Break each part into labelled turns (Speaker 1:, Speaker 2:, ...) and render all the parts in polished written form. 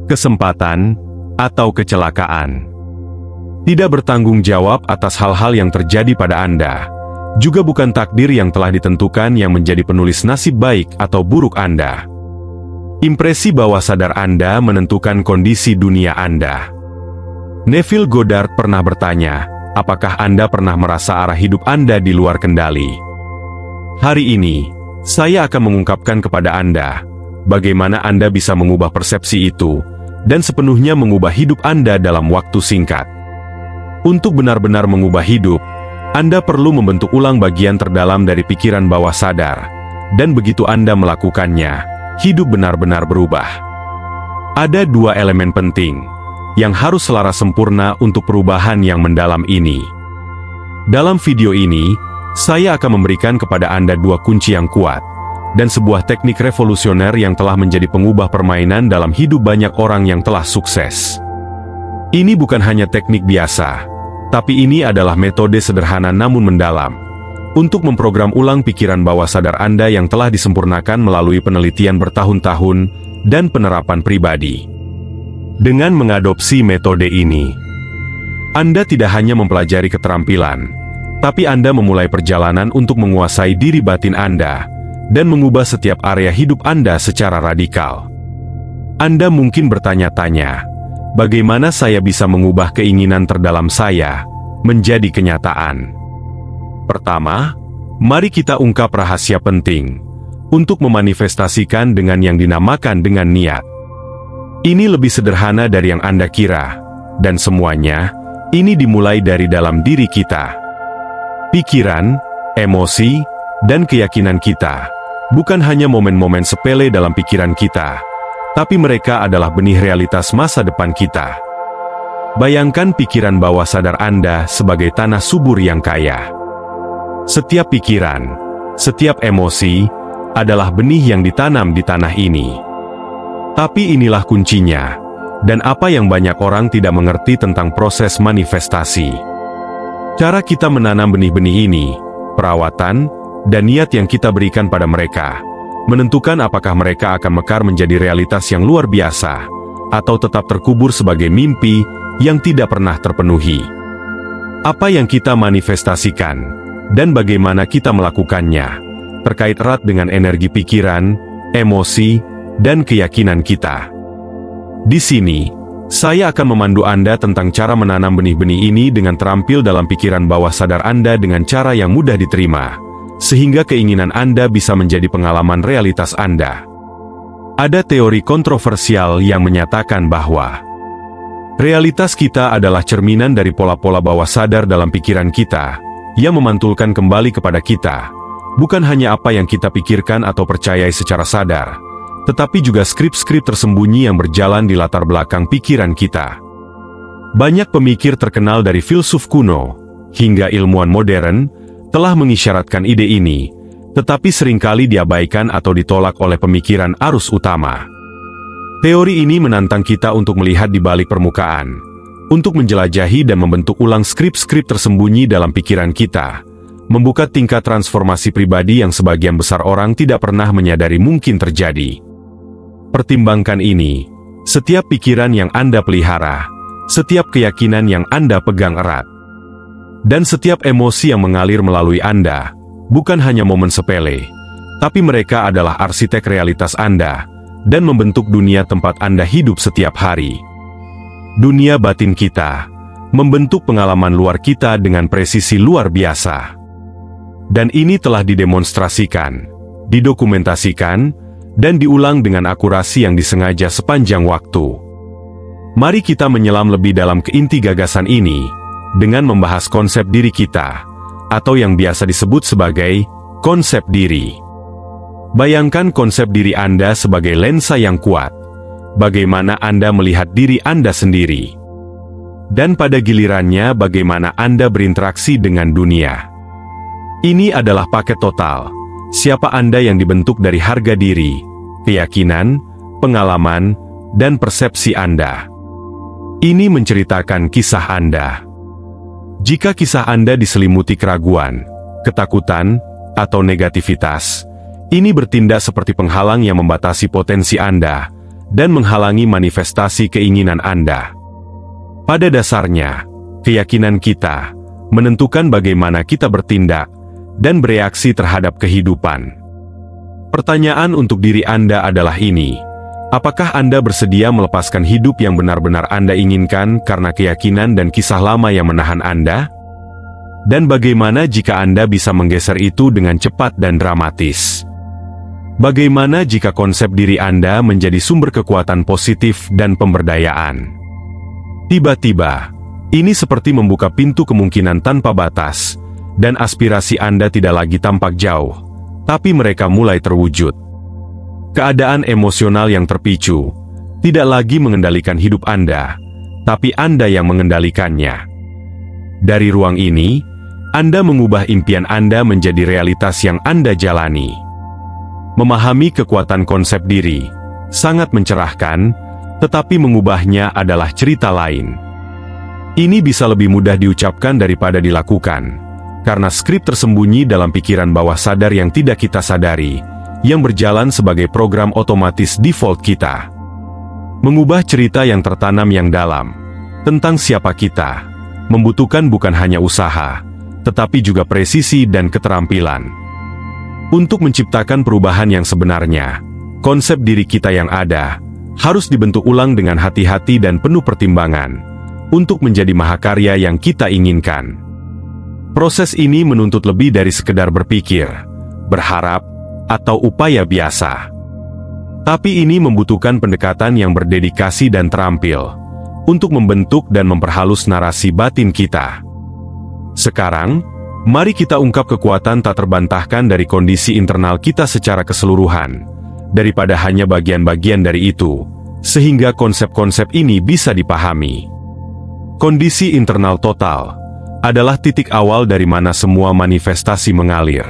Speaker 1: kesempatan, atau kecelakaan. Tidak bertanggung jawab atas hal-hal yang terjadi pada Anda, juga bukan takdir yang telah ditentukan yang menjadi penulis nasib baik atau buruk Anda. Impresi bawah sadar Anda menentukan kondisi dunia Anda. Neville Goddard pernah bertanya, apakah Anda pernah merasa arah hidup Anda di luar kendali? Hari ini, saya akan mengungkapkan kepada Anda, bagaimana Anda bisa mengubah persepsi itu, dan sepenuhnya mengubah hidup Anda dalam waktu singkat. Untuk benar-benar mengubah hidup, Anda perlu membentuk ulang bagian terdalam dari pikiran bawah sadar, dan begitu Anda melakukannya, hidup benar-benar berubah. Ada dua elemen penting yang harus selaras sempurna untuk perubahan yang mendalam ini. Dalam video ini, saya akan memberikan kepada Anda dua kunci yang kuat, dan sebuah teknik revolusioner yang telah menjadi pengubah permainan dalam hidup banyak orang yang telah sukses. Ini bukan hanya teknik biasa, tapi ini adalah metode sederhana namun mendalam, untuk memprogram ulang pikiran bawah sadar Anda yang telah disempurnakan melalui penelitian bertahun-tahun, dan penerapan pribadi. Dengan mengadopsi metode ini, Anda tidak hanya mempelajari keterampilan, tapi Anda memulai perjalanan untuk menguasai diri batin Anda, dan mengubah setiap area hidup Anda secara radikal. Anda mungkin bertanya-tanya, bagaimana saya bisa mengubah keinginan terdalam saya menjadi kenyataan? Pertama, mari kita ungkap rahasia penting untuk memanifestasikan dengan yang dinamakan dengan niat. Ini lebih sederhana dari yang Anda kira, dan semuanya ini dimulai dari dalam diri kita. Pikiran, emosi, dan keyakinan kita bukan hanya momen-momen sepele dalam pikiran kita, tapi mereka adalah benih realitas masa depan kita. Bayangkan pikiran bawah sadar Anda sebagai tanah subur yang kaya. Setiap pikiran, setiap emosi, adalah benih yang ditanam di tanah ini. Tapi inilah kuncinya, dan apa yang banyak orang tidak mengerti tentang proses manifestasi. Cara kita menanam benih-benih ini, perawatan, dan niat yang kita berikan pada mereka, menentukan apakah mereka akan mekar menjadi realitas yang luar biasa, atau tetap terkubur sebagai mimpi yang tidak pernah terpenuhi. Apa yang kita manifestasikan, dan bagaimana kita melakukannya, terkait erat dengan energi pikiran, emosi, dan keyakinan kita. Di sini, saya akan memandu Anda tentang cara menanam benih-benih ini dengan terampil dalam pikiran bawah sadar Anda dengan cara yang mudah diterima, sehingga keinginan Anda bisa menjadi pengalaman realitas Anda. Ada teori kontroversial yang menyatakan bahwa realitas kita adalah cerminan dari pola-pola bawah sadar dalam pikiran kita, yang memantulkan kembali kepada kita, bukan hanya apa yang kita pikirkan atau percayai secara sadar, tetapi juga skrip-skrip tersembunyi yang berjalan di latar belakang pikiran kita. Banyak pemikir terkenal dari filsuf kuno hingga ilmuwan modern telah mengisyaratkan ide ini, tetapi seringkali diabaikan atau ditolak oleh pemikiran arus utama. Teori ini menantang kita untuk melihat di balik permukaan, untuk menjelajahi dan membentuk ulang skrip-skrip tersembunyi dalam pikiran kita, membuka tingkat transformasi pribadi yang sebagian besar orang tidak pernah menyadari mungkin terjadi. Pertimbangkan ini, setiap pikiran yang Anda pelihara, setiap keyakinan yang Anda pegang erat, dan setiap emosi yang mengalir melalui Anda, bukan hanya momen sepele, tapi mereka adalah arsitek realitas Anda, dan membentuk dunia tempat Anda hidup setiap hari. Dunia batin kita membentuk pengalaman luar kita dengan presisi luar biasa. Dan ini telah didemonstrasikan, didokumentasikan, dan diulang dengan akurasi yang disengaja sepanjang waktu. Mari kita menyelam lebih dalam ke inti gagasan ini, dengan membahas konsep diri kita, atau yang biasa disebut sebagai konsep diri. Bayangkan konsep diri Anda sebagai lensa yang kuat. Bagaimana Anda melihat diri Anda sendiri. Dan pada gilirannya bagaimana Anda berinteraksi dengan dunia. Ini adalah paket total. Siapa Anda yang dibentuk dari harga diri, keyakinan, pengalaman, dan persepsi Anda. Ini menceritakan kisah Anda. Jika kisah Anda diselimuti keraguan, ketakutan, atau negativitas, ini bertindak seperti penghalang yang membatasi potensi Anda, dan menghalangi manifestasi keinginan Anda. Pada dasarnya, keyakinan kita menentukan bagaimana kita bertindak dan bereaksi terhadap kehidupan. Pertanyaan untuk diri Anda adalah ini: apakah Anda bersedia melepaskan hidup yang benar-benar Anda inginkan karena keyakinan dan kisah lama yang menahan Anda? Dan bagaimana jika Anda bisa menggeser itu dengan cepat dan dramatis? Bagaimana jika konsep diri Anda menjadi sumber kekuatan positif dan pemberdayaan? Tiba-tiba, ini seperti membuka pintu kemungkinan tanpa batas, dan aspirasi Anda tidak lagi tampak jauh, tapi mereka mulai terwujud. Keadaan emosional yang terpicu tidak lagi mengendalikan hidup Anda, tapi Anda yang mengendalikannya. Dari ruang ini, Anda mengubah impian Anda menjadi realitas yang Anda jalani. Memahami kekuatan konsep diri sangat mencerahkan, tetapi mengubahnya adalah cerita lain. Ini bisa lebih mudah diucapkan daripada dilakukan, karena skrip tersembunyi dalam pikiran bawah sadar yang tidak kita sadari, yang berjalan sebagai program otomatis default kita. Mengubah cerita yang tertanam yang dalam tentang siapa kita membutuhkan bukan hanya usaha, tetapi juga presisi dan keterampilan. Untuk menciptakan perubahan yang sebenarnya, konsep diri kita yang ada harus dibentuk ulang dengan hati-hati dan penuh pertimbangan untuk menjadi mahakarya yang kita inginkan. Proses ini menuntut lebih dari sekedar berpikir, berharap, atau upaya biasa. Tapi ini membutuhkan pendekatan yang berdedikasi dan terampil untuk membentuk dan memperhalus narasi batin kita. Sekarang, mari kita ungkap kekuatan tak terbantahkan dari kondisi internal kita secara keseluruhan, daripada hanya bagian-bagian dari itu, sehingga konsep-konsep ini bisa dipahami. Kondisi internal total adalah titik awal dari mana semua manifestasi mengalir.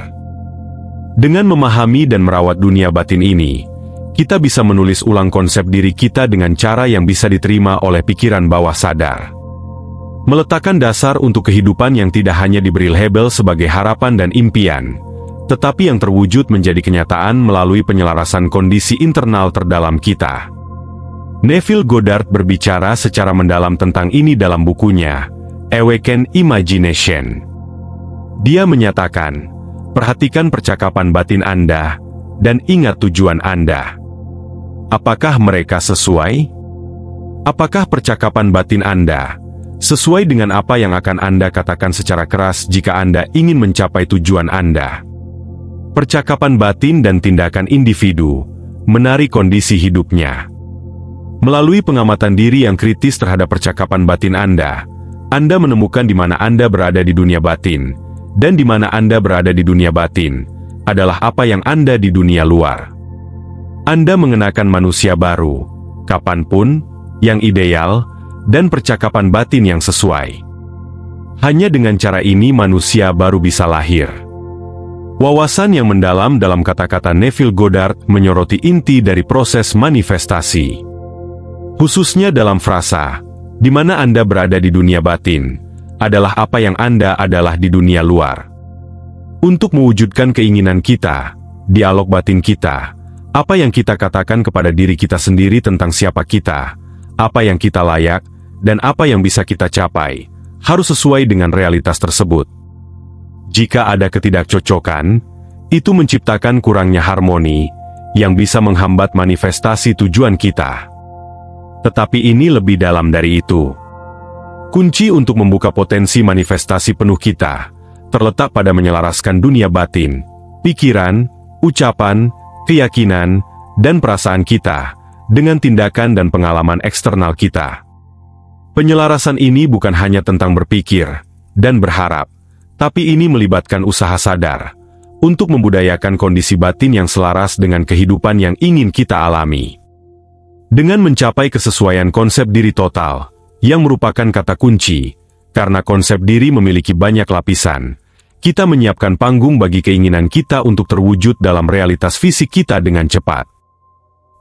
Speaker 1: Dengan memahami dan merawat dunia batin ini, kita bisa menulis ulang konsep diri kita dengan cara yang bisa diterima oleh pikiran bawah sadar. Meletakkan dasar untuk kehidupan yang tidak hanya diberi label sebagai harapan dan impian, tetapi yang terwujud menjadi kenyataan melalui penyelarasan kondisi internal terdalam kita. Neville Goddard berbicara secara mendalam tentang ini dalam bukunya, Awaken Imagination. Dia menyatakan, perhatikan percakapan batin Anda, dan ingat tujuan Anda. Apakah mereka sesuai? Apakah percakapan batin Anda sesuai dengan apa yang akan Anda katakan secara keras jika Anda ingin mencapai tujuan Anda? Percakapan batin dan tindakan individu menari kondisi hidupnya. Melalui pengamatan diri yang kritis terhadap percakapan batin Anda menemukan di mana Anda berada di dunia batin, dan di mana Anda berada di dunia batin adalah apa yang Anda di dunia luar. Anda mengenakan manusia baru, kapanpun, yang ideal, dan percakapan batin yang sesuai. Hanya dengan cara ini manusia baru bisa lahir. Wawasan yang mendalam dalam kata-kata Neville Goddard menyoroti inti dari proses manifestasi. Khususnya dalam frasa, di mana Anda berada di dunia batin, adalah apa yang Anda adalah di dunia luar. Untuk mewujudkan keinginan kita, dialog batin kita, apa yang kita katakan kepada diri kita sendiri tentang siapa kita, apa yang kita layak, dan apa yang bisa kita capai, harus sesuai dengan realitas tersebut. Jika ada ketidakcocokan, itu menciptakan kurangnya harmoni, yang bisa menghambat manifestasi tujuan kita. Tetapi ini lebih dalam dari itu. Kunci untuk membuka potensi manifestasi penuh kita, terletak pada menyelaraskan dunia batin, pikiran, ucapan, keyakinan, dan perasaan kita, dengan tindakan dan pengalaman eksternal kita. Penyelarasan ini bukan hanya tentang berpikir dan berharap, tapi ini melibatkan usaha sadar untuk membudayakan kondisi batin yang selaras dengan kehidupan yang ingin kita alami. Dengan mencapai kesesuaian konsep diri total, yang merupakan kata kunci, karena konsep diri memiliki banyak lapisan, kita menyiapkan panggung bagi keinginan kita untuk terwujud dalam realitas fisik kita dengan cepat.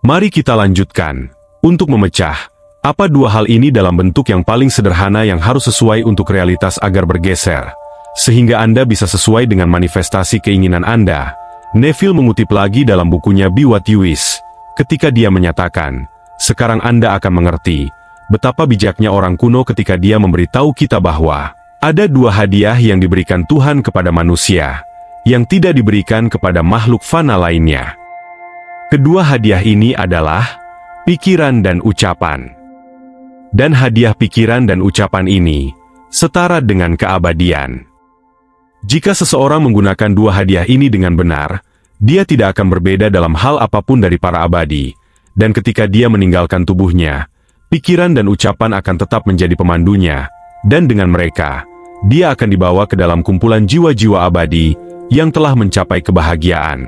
Speaker 1: Mari kita lanjutkan, untuk memecah apa dua hal ini dalam bentuk yang paling sederhana yang harus sesuai untuk realitas agar bergeser, sehingga Anda bisa sesuai dengan manifestasi keinginan Anda. Neville mengutip lagi dalam bukunya Be What You Wish, ketika dia menyatakan, sekarang Anda akan mengerti betapa bijaknya orang kuno ketika dia memberitahu kita bahwa ada dua hadiah yang diberikan Tuhan kepada manusia, yang tidak diberikan kepada makhluk fana lainnya. Kedua hadiah ini adalah pikiran dan ucapan. Dan hadiah pikiran dan ucapan ini setara dengan keabadian. Jika seseorang menggunakan dua hadiah ini dengan benar, dia tidak akan berbeda dalam hal apapun dari para abadi, dan ketika dia meninggalkan tubuhnya, pikiran dan ucapan akan tetap menjadi pemandunya, dan dengan mereka, dia akan dibawa ke dalam kumpulan jiwa-jiwa abadi yang telah mencapai kebahagiaan.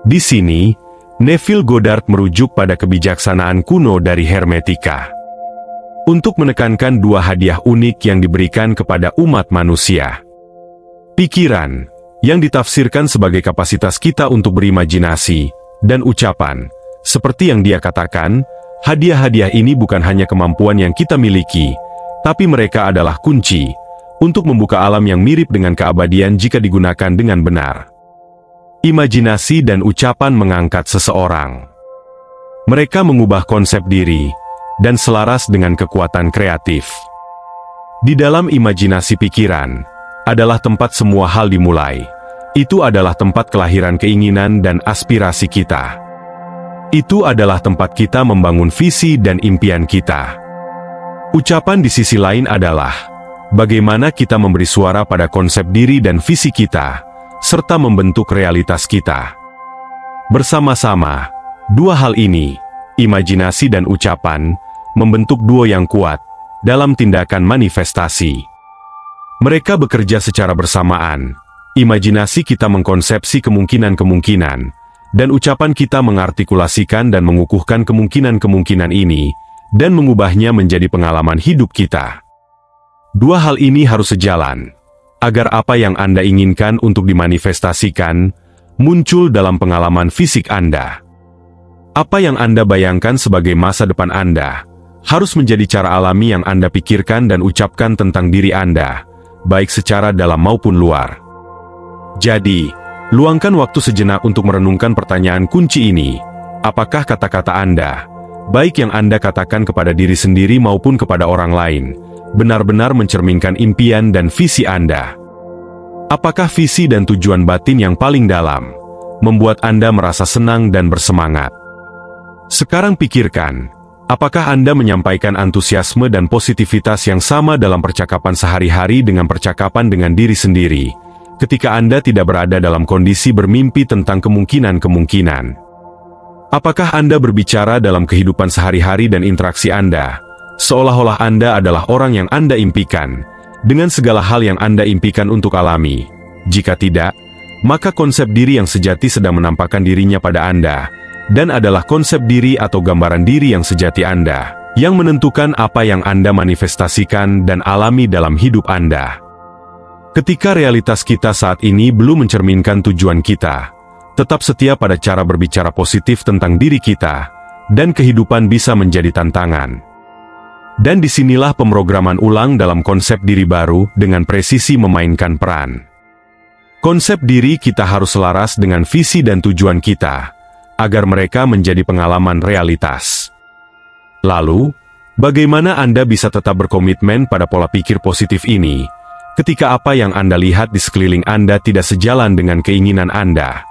Speaker 1: Di sini, Neville Goddard merujuk pada kebijaksanaan kuno dari Hermetika untuk menekankan dua hadiah unik yang diberikan kepada umat manusia. Pikiran, yang ditafsirkan sebagai kapasitas kita untuk berimajinasi, dan ucapan, seperti yang dia katakan, hadiah-hadiah ini bukan hanya kemampuan yang kita miliki, tapi mereka adalah kunci untuk membuka alam yang mirip dengan keabadian jika digunakan dengan benar. Imajinasi dan ucapan mengangkat seseorang. Mereka mengubah konsep diri, dan selaras dengan kekuatan kreatif. Di dalam imajinasi pikiran, adalah tempat semua hal dimulai. Itu adalah tempat kelahiran keinginan dan aspirasi kita. Itu adalah tempat kita membangun visi dan impian kita. Ucapan di sisi lain adalah bagaimana kita memberi suara pada konsep diri dan visi kita, serta membentuk realitas kita. Bersama-sama, dua hal ini, imajinasi dan ucapan, membentuk duo yang kuat dalam tindakan manifestasi. Mereka bekerja secara bersamaan. Imajinasi kita mengkonsepsi kemungkinan-kemungkinan, dan ucapan kita mengartikulasikan dan mengukuhkan kemungkinan-kemungkinan ini, dan mengubahnya menjadi pengalaman hidup kita. Dua hal ini harus sejalan, agar apa yang Anda inginkan untuk dimanifestasikan, muncul dalam pengalaman fisik Anda. Apa yang Anda bayangkan sebagai masa depan Anda, harus menjadi cara alami yang Anda pikirkan dan ucapkan tentang diri Anda, baik secara dalam maupun luar. Jadi, luangkan waktu sejenak untuk merenungkan pertanyaan kunci ini. Apakah kata-kata Anda, baik yang Anda katakan kepada diri sendiri maupun kepada orang lain, benar-benar mencerminkan impian dan visi Anda? Apakah visi dan tujuan batin yang paling dalam membuat Anda merasa senang dan bersemangat? Sekarang pikirkan, apakah Anda menyampaikan antusiasme dan positivitas yang sama dalam percakapan sehari-hari dengan percakapan dengan diri sendiri, ketika Anda tidak berada dalam kondisi bermimpi tentang kemungkinan-kemungkinan? Apakah Anda berbicara dalam kehidupan sehari-hari dan interaksi Anda, seolah-olah Anda adalah orang yang Anda impikan, dengan segala hal yang Anda impikan untuk alami? Jika tidak, maka konsep diri yang sejati sedang menampakkan dirinya pada Anda, dan adalah konsep diri atau gambaran diri yang sejati Anda, yang menentukan apa yang Anda manifestasikan dan alami dalam hidup Anda. Ketika realitas kita saat ini belum mencerminkan tujuan kita, tetap setia pada cara berbicara positif tentang diri kita, dan kehidupan bisa menjadi tantangan. Dan disinilah pemrograman ulang dalam konsep diri baru dengan presisi memainkan peran. Konsep diri kita harus selaras dengan visi dan tujuan kita, agar mereka menjadi pengalaman realitas. Lalu, bagaimana Anda bisa tetap berkomitmen pada pola pikir positif ini, ketika apa yang Anda lihat di sekeliling Anda tidak sejalan dengan keinginan Anda?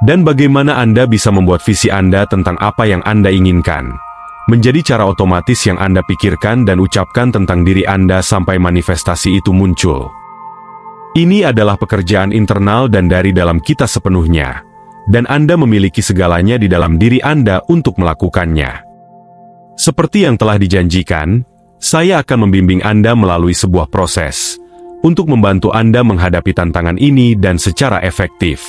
Speaker 1: Dan bagaimana Anda bisa membuat visi Anda tentang apa yang Anda inginkan menjadi cara otomatis yang Anda pikirkan dan ucapkan tentang diri Anda sampai manifestasi itu muncul? Ini adalah pekerjaan internal dan dari dalam kita sepenuhnya, dan Anda memiliki segalanya di dalam diri Anda untuk melakukannya. Seperti yang telah dijanjikan, saya akan membimbing Anda melalui sebuah proses untuk membantu Anda menghadapi tantangan ini dan secara efektif.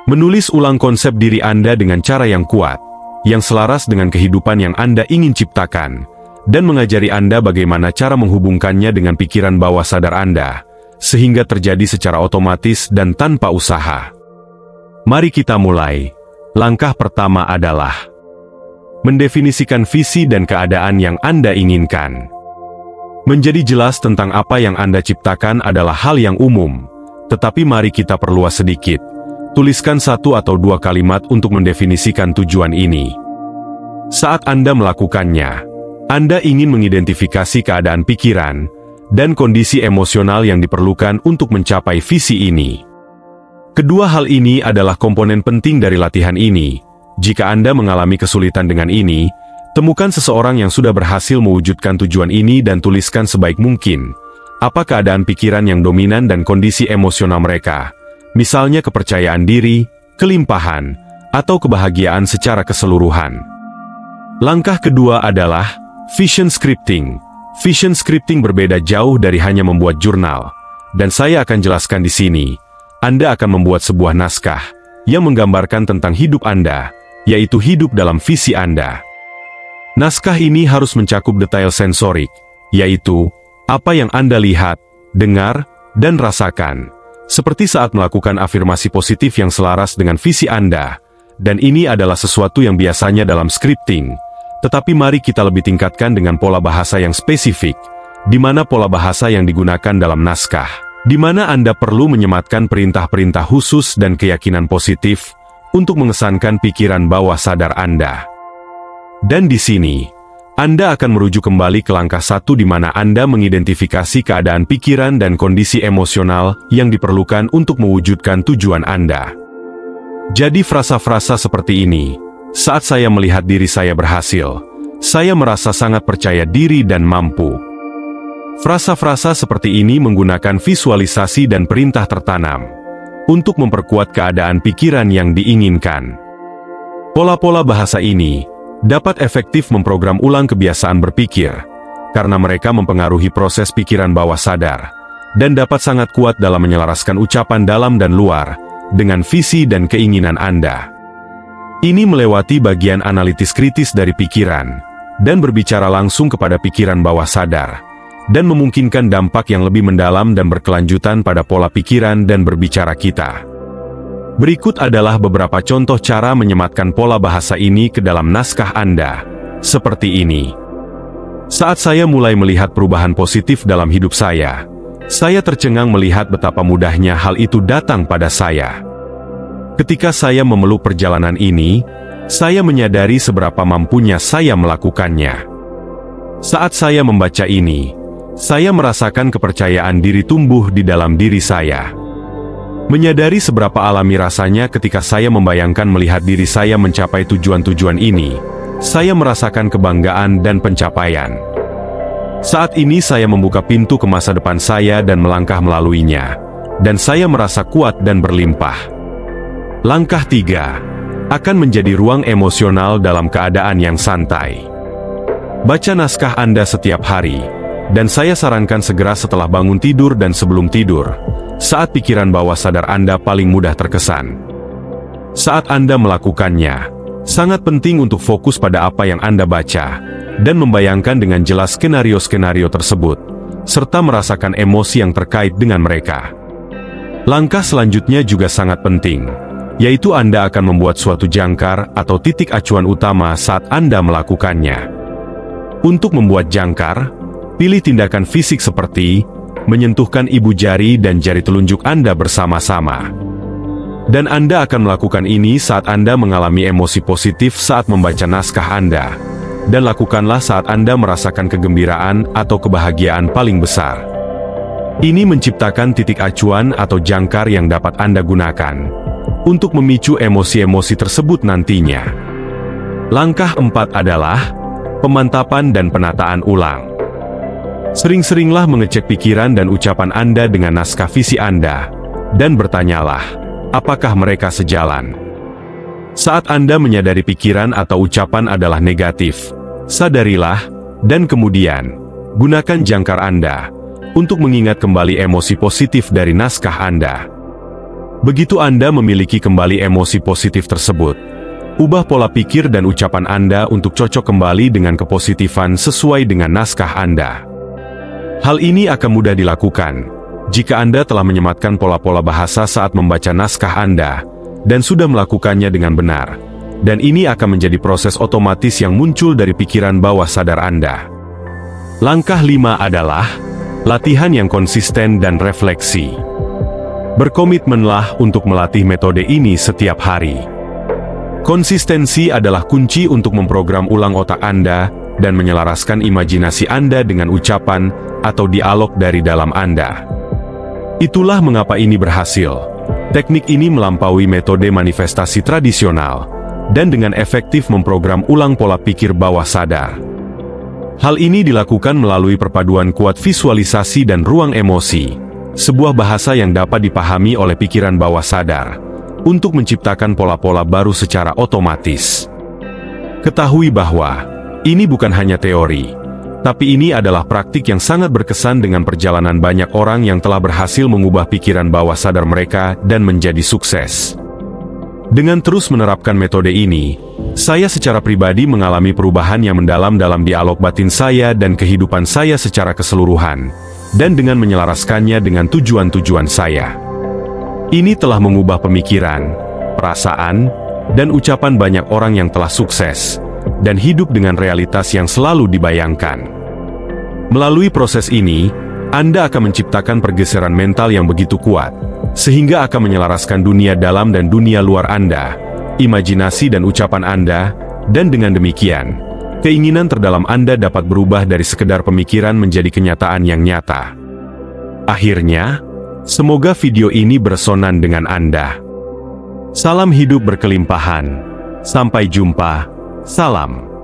Speaker 1: Menulis ulang konsep diri Anda dengan cara yang kuat, yang selaras dengan kehidupan yang Anda ingin ciptakan, dan mengajari Anda bagaimana cara menghubungkannya dengan pikiran bawah sadar Anda, sehingga terjadi secara otomatis dan tanpa usaha. Mari kita mulai. Langkah pertama adalah mendefinisikan visi dan keadaan yang Anda inginkan. Menjadi jelas tentang apa yang Anda ciptakan adalah hal yang umum, tetapi mari kita perluas sedikit. Tuliskan 1 atau 2 kalimat untuk mendefinisikan tujuan ini. Saat Anda melakukannya, Anda ingin mengidentifikasi keadaan pikiran dan kondisi emosional yang diperlukan untuk mencapai visi ini. Kedua hal ini adalah komponen penting dari latihan ini. Jika Anda mengalami kesulitan dengan ini, temukan seseorang yang sudah berhasil mewujudkan tujuan ini dan tuliskan sebaik mungkin apa keadaan pikiran yang dominan dan kondisi emosional mereka, misalnya kepercayaan diri, kelimpahan, atau kebahagiaan secara keseluruhan. Langkah kedua adalah vision scripting. Vision scripting berbeda jauh dari hanya membuat jurnal, dan saya akan jelaskan di sini. Anda akan membuat sebuah naskah yang menggambarkan tentang hidup Anda, yaitu hidup dalam visi Anda. Naskah ini harus mencakup detail sensorik, yaitu apa yang Anda lihat, dengar, dan rasakan, seperti saat melakukan afirmasi positif yang selaras dengan visi Anda, dan ini adalah sesuatu yang biasanya dalam scripting. Tetapi mari kita lebih tingkatkan dengan pola bahasa yang spesifik, di mana pola bahasa yang digunakan dalam naskah, di mana Anda perlu menyematkan perintah-perintah khusus dan keyakinan positif untuk mengesankan pikiran bawah sadar Anda. Dan di sini, Anda akan merujuk kembali ke langkah 1 di mana Anda mengidentifikasi keadaan pikiran dan kondisi emosional yang diperlukan untuk mewujudkan tujuan Anda. Jadi frasa-frasa seperti ini, saat saya melihat diri saya berhasil, saya merasa sangat percaya diri dan mampu. Frasa-frasa seperti ini menggunakan visualisasi dan perintah tertanam untuk memperkuat keadaan pikiran yang diinginkan. Pola-pola bahasa ini dapat efektif memprogram ulang kebiasaan berpikir, karena mereka mempengaruhi proses pikiran bawah sadar, dan dapat sangat kuat dalam menyelaraskan ucapan dalam dan luar dengan visi dan keinginan Anda. Ini melewati bagian analitis kritis dari pikiran, dan berbicara langsung kepada pikiran bawah sadar, dan memungkinkan dampak yang lebih mendalam dan berkelanjutan pada pola pikiran dan berbicara kita. Berikut adalah beberapa contoh cara menyematkan pola bahasa ini ke dalam naskah Anda, seperti ini. Saat saya mulai melihat perubahan positif dalam hidup saya tercengang melihat betapa mudahnya hal itu datang pada saya. Ketika saya memeluk perjalanan ini, saya menyadari seberapa mampunya saya melakukannya. Saat saya membaca ini, saya merasakan kepercayaan diri tumbuh di dalam diri saya. Menyadari seberapa alami rasanya ketika saya membayangkan melihat diri saya mencapai tujuan-tujuan ini, saya merasakan kebanggaan dan pencapaian. Saat ini saya membuka pintu ke masa depan saya dan melangkah melaluinya, dan saya merasa kuat dan berlimpah. Langkah 3 akan menjadi ruang emosional dalam keadaan yang santai. Baca naskah Anda setiap hari, dan saya sarankan segera setelah bangun tidur dan sebelum tidur, saat pikiran bawah sadar Anda paling mudah terkesan. Saat Anda melakukannya, sangat penting untuk fokus pada apa yang Anda baca, dan membayangkan dengan jelas skenario-skenario tersebut, serta merasakan emosi yang terkait dengan mereka. Langkah selanjutnya juga sangat penting, yaitu Anda akan membuat suatu jangkar atau titik acuan utama saat Anda melakukannya. Untuk membuat jangkar, pilih tindakan fisik seperti menyentuhkan ibu jari dan jari telunjuk Anda bersama-sama. Dan Anda akan melakukan ini saat Anda mengalami emosi positif saat membaca naskah Anda, dan lakukanlah saat Anda merasakan kegembiraan atau kebahagiaan paling besar. Ini menciptakan titik acuan atau jangkar yang dapat Anda gunakan untuk memicu emosi-emosi tersebut nantinya. Langkah 4 adalah pemantapan dan penataan ulang. Sering-seringlah mengecek pikiran dan ucapan Anda dengan naskah visi Anda, dan bertanyalah, apakah mereka sejalan? Saat Anda menyadari pikiran atau ucapan adalah negatif, sadarilah, dan kemudian, gunakan jangkar Anda untuk mengingat kembali emosi positif dari naskah Anda. Begitu Anda memiliki kembali emosi positif tersebut, ubah pola pikir dan ucapan Anda untuk cocok kembali dengan kepositifan sesuai dengan naskah Anda. Hal ini akan mudah dilakukan jika Anda telah menyematkan pola-pola bahasa saat membaca naskah Anda, dan sudah melakukannya dengan benar, dan ini akan menjadi proses otomatis yang muncul dari pikiran bawah sadar Anda. Langkah 5 adalah latihan yang konsisten dan refleksi. Berkomitmenlah untuk melatih metode ini setiap hari. Konsistensi adalah kunci untuk memprogram ulang otak Anda dan menyelaraskan imajinasi Anda dengan ucapan atau dialog dari dalam Anda. Itulah mengapa ini berhasil. Teknik ini melampaui metode manifestasi tradisional dan dengan efektif memprogram ulang pola pikir bawah sadar. Hal ini dilakukan melalui perpaduan kuat visualisasi dan ruang emosi, sebuah bahasa yang dapat dipahami oleh pikiran bawah sadar, untuk menciptakan pola-pola baru secara otomatis. Ketahui bahwa ini bukan hanya teori, tapi ini adalah praktik yang sangat berkesan dengan perjalanan banyak orang yang telah berhasil mengubah pikiran bawah sadar mereka dan menjadi sukses. Dengan terus menerapkan metode ini, saya secara pribadi mengalami perubahan yang mendalam dalam dialog batin saya dan kehidupan saya secara keseluruhan, dan dengan menyelaraskannya dengan tujuan-tujuan saya. Ini telah mengubah pemikiran, perasaan, dan ucapan banyak orang yang telah sukses, dan hidup dengan realitas yang selalu dibayangkan. Melalui proses ini, Anda akan menciptakan pergeseran mental yang begitu kuat, sehingga akan menyelaraskan dunia dalam dan dunia luar Anda, imajinasi dan ucapan Anda, dan dengan demikian, keinginan terdalam Anda dapat berubah dari sekedar pemikiran menjadi kenyataan yang nyata. Akhirnya, semoga video ini beresonan dengan Anda. Salam hidup berkelimpahan. Sampai jumpa. Salam.